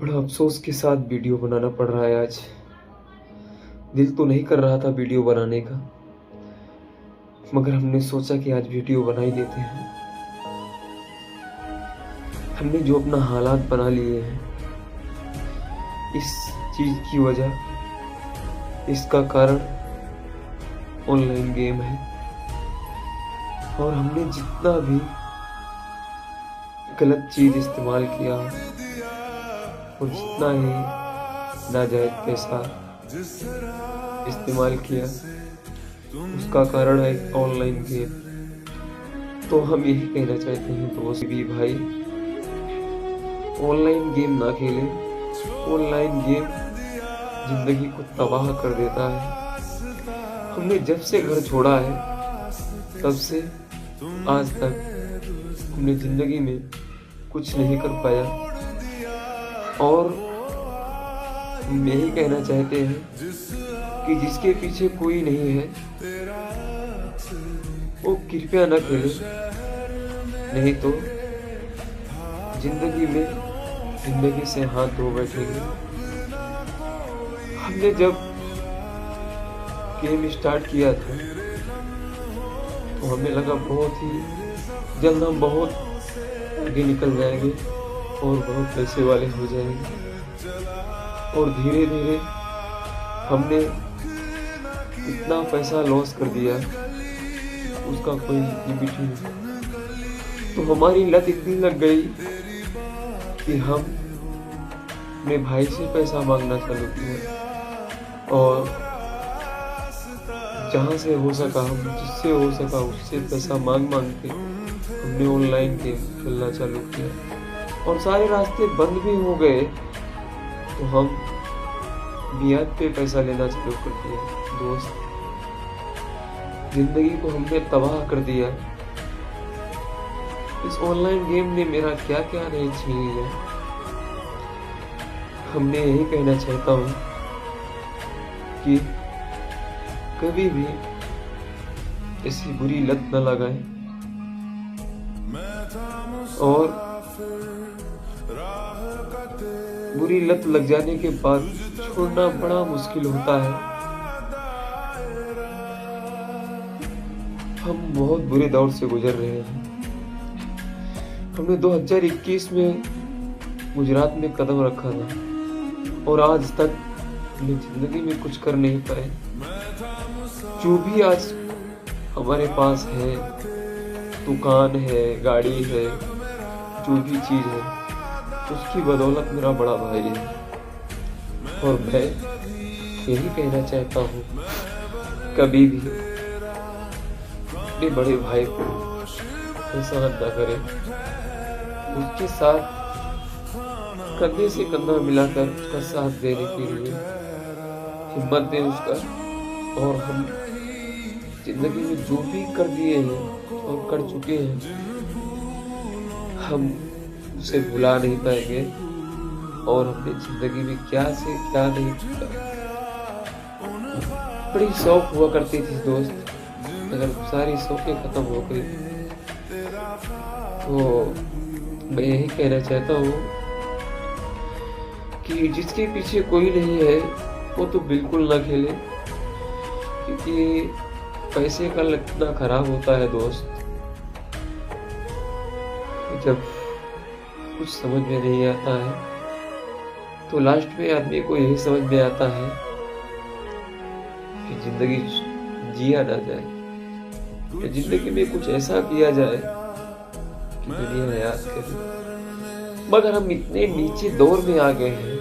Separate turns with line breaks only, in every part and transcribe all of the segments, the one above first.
बड़ा अफ़सोस के साथ वीडियो बनाना पड़ रहा है आज। दिल तो नहीं कर रहा था वीडियो बनाने का, मगर हमने सोचा कि आज वीडियो बना ही देते हैं। हमने जो अपना हालात बना लिए हैं, इस चीज़ की वजह, इसका कारण ऑनलाइन गेम है। और हमने जितना भी गलत चीज़ इस्तेमाल किया और जितना ही नाजायज़ पैसा इस्तेमाल किया, उसका कारण है ऑनलाइन गेम। तो हम यही कहना चाहते हैं दोस्त भी भाई, ऑनलाइन गेम ना खेलें। ऑनलाइन गेम जिंदगी को तबाह कर देता है। हमने जब से घर छोड़ा है, तब से आज तक हमने जिंदगी में कुछ नहीं कर पाया। और हम यही कहना चाहते हैं कि जिसके पीछे कोई नहीं है, वो कृपया न खेले, नहीं तो जिंदगी से हाथ धो बैठेंगे। हमने जब गेम स्टार्ट किया था, तो हमें लगा बहुत ही जल्द हम बहुत आगे निकल जाएंगे और बहुत पैसे वाले हो जाएंगे। और धीरे धीरे हमने इतना पैसा लॉस कर दिया, उसका कोई लिमिट ही नहीं। तो हमारी लत इतनी लग गई कि हम अपने भाई से पैसा मांगना चालू किया, और जहाँ से हो सका, हम जिससे हो सका उससे पैसा मांग के हमने ऑनलाइन गेम खेलना चालू किया। और सारे रास्ते बंद भी हो गए, तो हम ब्याज पे पैसा लेना चालू कर दिया। दोस्त, जिंदगी को हमने तबाह कर दिया। इस ऑनलाइन गेम ने मेरा क्या क्या नहीं छीन लिया। हमने यही कहना चाहता हूँ कि कभी भी ऐसी बुरी लत न लगाएं, और बुरी लत लग जाने के बाद छोड़ना बड़ा मुश्किल होता है। हम बहुत बुरे दौर से गुजर रहे हैं। हमने 2021 में गुजरात में कदम रखा था, और आज तक हमने जिंदगी में कुछ कर नहीं पाए। जो भी आज हमारे पास है, दुकान है, गाड़ी है, जो भी चीज़ है, उसकी बदौलत मेरा बड़ा भाई है। और मैं यही कहना चाहता हूँ, कभी भी अपने बड़े भाई को एहसान ना करें। उसके साथ कंधे से कंधा मिलाकर उसका साथ देने के लिए हिम्मत दें उसका। और हम जिंदगी में जो भी कर दिए हैं और कर चुके हैं, हम उसे भुला नहीं पाएंगे। और हमने जिंदगी में क्या से क्या नहीं किया। बड़ी शौक हुआ करती थी दोस्त, अगर सारी शौकें खत्म हो गई। तो मैं यही कहना चाहता हूँ कि जिसके पीछे कोई नहीं है, वो तो बिल्कुल ना खेले, क्योंकि पैसे का लत इतना खराब होता है दोस्त। जब कुछ समझ में नहीं आता है, तो लास्ट में आदमी को यही समझ में आता है कि जिंदगी जिया ना जाए, या जिंदगी में कुछ ऐसा किया जाए कि दुनिया याद करे। मगर हम इतने नीचे दौर में आ गए हैं,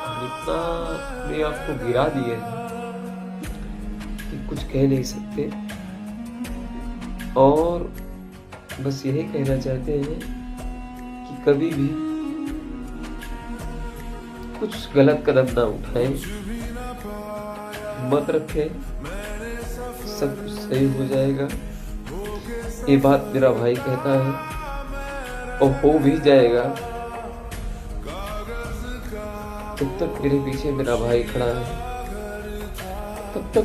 हम इतना अपने आप को गिरा दिए हैं कि कुछ कह नहीं सकते। और बस यही कहना चाहते हैं कि कभी भी कुछ गलत कदम ना उठाएं, मत रखें, सब कुछ सही हो जाएगा। ये बात मेरा भाई कहता है, और हो भी जाएगा। जब तक मेरे पीछे मेरा भाई खड़ा है, तब तक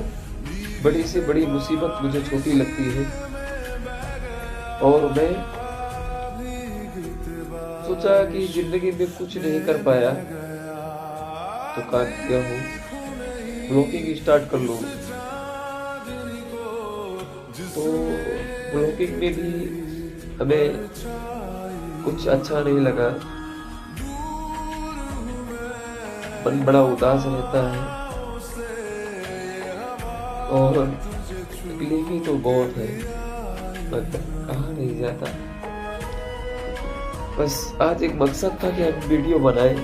बड़ी से बड़ी मुसीबत मुझे छोटी लगती है। और मैं सोचा कि जिंदगी में कुछ नहीं कर पाया, दुकान किया हूँ, ब्लॉगिंग स्टार्ट कर लूँ। तो ब्लॉगिंग में भी हमें कुछ अच्छा नहीं लगा, मन बड़ा उदास रहता है और तकलीफें तो बहुत है, मगर कहा नहीं जाता। बस आज एक मकसद था कि हम वीडियो बनाएं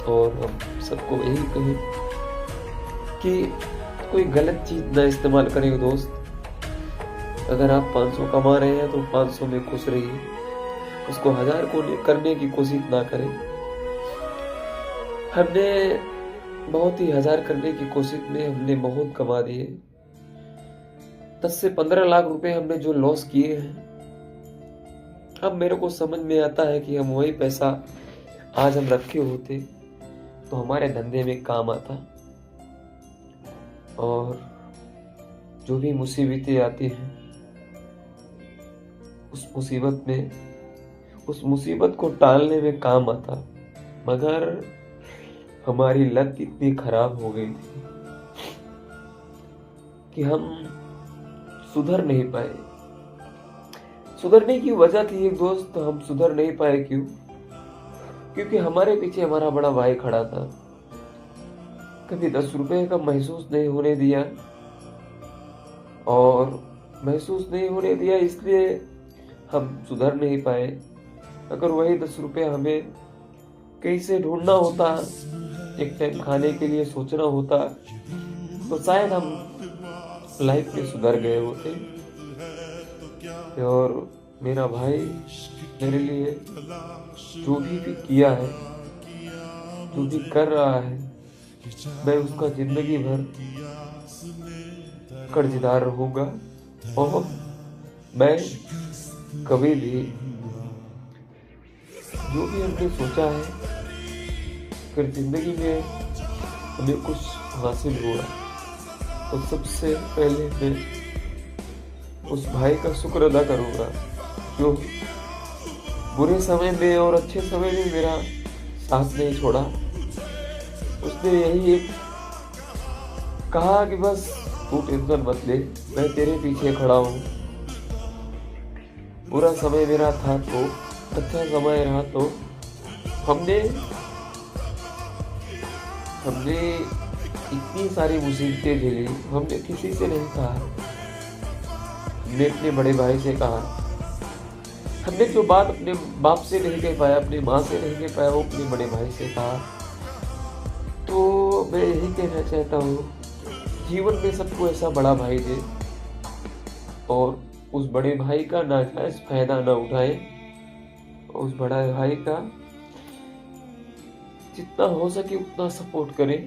और हम सबको यही कहें कि कोई गलत चीज ना इस्तेमाल करें दोस्त। अगर आप 500 कमा रहे हैं तो 500 में खुश रहिए, उसको 1000 को करने की कोशिश ना करें। हमने बहुत ही 1000 करने की कोशिश में हमने बहुत कमा दिए। 10 से 15 लाख रुपए हमने जो लॉस किए हैं, अब मेरे को समझ में आता है कि हम वही पैसा आज हम रखे होते तो हमारे धंधे में काम आता। और जो भी मुसीबतें आती हैं, उस मुसीबत को टालने में काम आता। मगर हमारी लत इतनी खराब हो गई थी कि हम सुधर नहीं पाए। सुधरने की वजह थी एक दोस्त, हम सुधर नहीं पाए। क्यों? क्योंकि हमारे पीछे हमारा बड़ा भाई खड़ा था, कभी 10 रुपए का महसूस नहीं होने दिया। और महसूस नहीं होने दिया इसलिए हम सुधर नहीं पाए। अगर वही 10 रुपए हमें कहीं से ढूंढना होता, एक टाइम खाने के लिए सोचना होता, तो शायद हम लाइफ में सुधर गए होते। और मेरा भाई मेरे लिए जो भी किया है, जो भी कर रहा है, मैं उसका जिंदगी भर कर्जदार रहूंगा। और मैं कभी भी जो भी हमने सोचा है, अगर जिंदगी में हमें कुछ हासिल हुआ तो सबसे पहले मैं उस भाई का शुक्र अदा करूंगा, जो बुरे समय में और अच्छे समय में मेरा साथ नहीं छोड़ा। उसने यही एक कहा कि बस तू टेंशन मत ले, मैं तेरे पीछे खड़ा हूँ। बुरा समय मेरा था तो, अच्छा समय रहा तो, हमने इतनी सारी मुसीबतें झेली। हमने किसी से नहीं कहा, हमने अपने बड़े भाई से कहा। हमने जो बात अपने बाप से नहीं कह पाया, अपनी माँ से नहीं कह पाया, वो अपने बड़े भाई से कहा। तो मैं यही कहना चाहता हूँ, जीवन में सबको ऐसा बड़ा भाई दे और उस बड़े भाई का नाजायज फायदा ना उठाए। उस बड़ा भाई का जितना हो सके उतना सपोर्ट करें।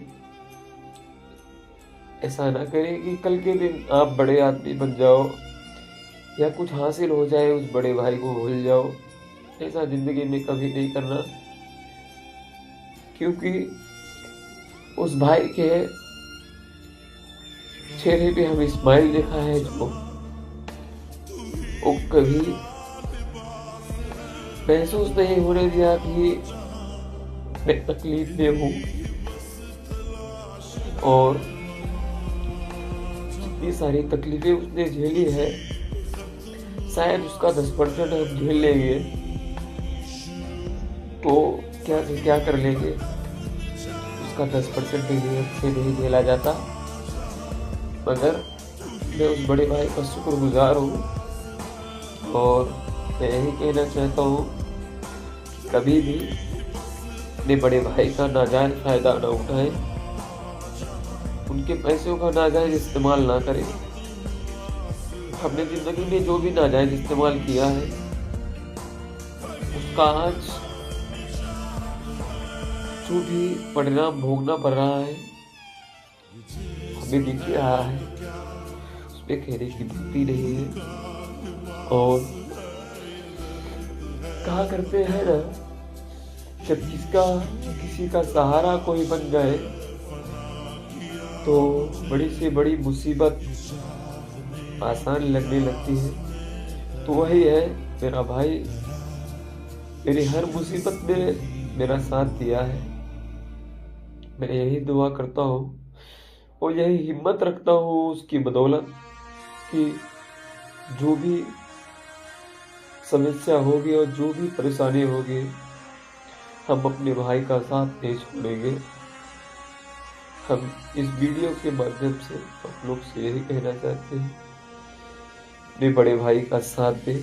ऐसा ना करें कि कल के दिन आप बड़े आदमी बन जाओ या कुछ हासिल हो जाए उस बड़े भाई को भूल जाओ। ऐसा जिंदगी में कभी नहीं करना, क्योंकि उस भाई के चेहरे पे हम स्माइल देखा है जो वो कभी महसूस नहीं होने दिया कि मैं तकलीफ में हूँ। और जितनी सारी तकलीफें उसने झेली है, शायद उसका 10% हम झेल लेंगे तो क्या कर लेंगे। उसका 10% भी से नहीं झेला जाता। मगर मैं उस बड़े भाई का शुक्रगुजार हूँ और मैं यही कहना चाहता हूँ, कभी भी अपने बड़े भाई का नाजायज फायदा न उठाएं, उनके पैसों का नाजायज इस्तेमाल ना करें। हमने जिंदगी में जो भी नाजायज इस्तेमाल किया है, उसका आज जो भी परिणाम भोगना पड़ रहा है, हमें दिख रहा है। उसमें कहने की बात नहीं है। और कहा करते हैं ना, जब किसी का सहारा कोई बन जाए तो बड़ी से बड़ी मुसीबत आसान लगने लगती है। तो वही है, मेरा भाई मेरी हर मुसीबत में मेरा साथ दिया है। मैं यही दुआ करता हूँ और यही हिम्मत रखता हूँ उसकी बदौलत कि जो भी समस्या होगी और जो भी परेशानी होगी, हम अपने भाई का साथ नहीं छोड़ेंगे। हम इस वीडियो के माध्यम से आप लोग से यही कहना चाहते हैं, अपने बड़े भाई का साथ दें।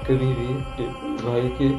कभी भी अपने भाई के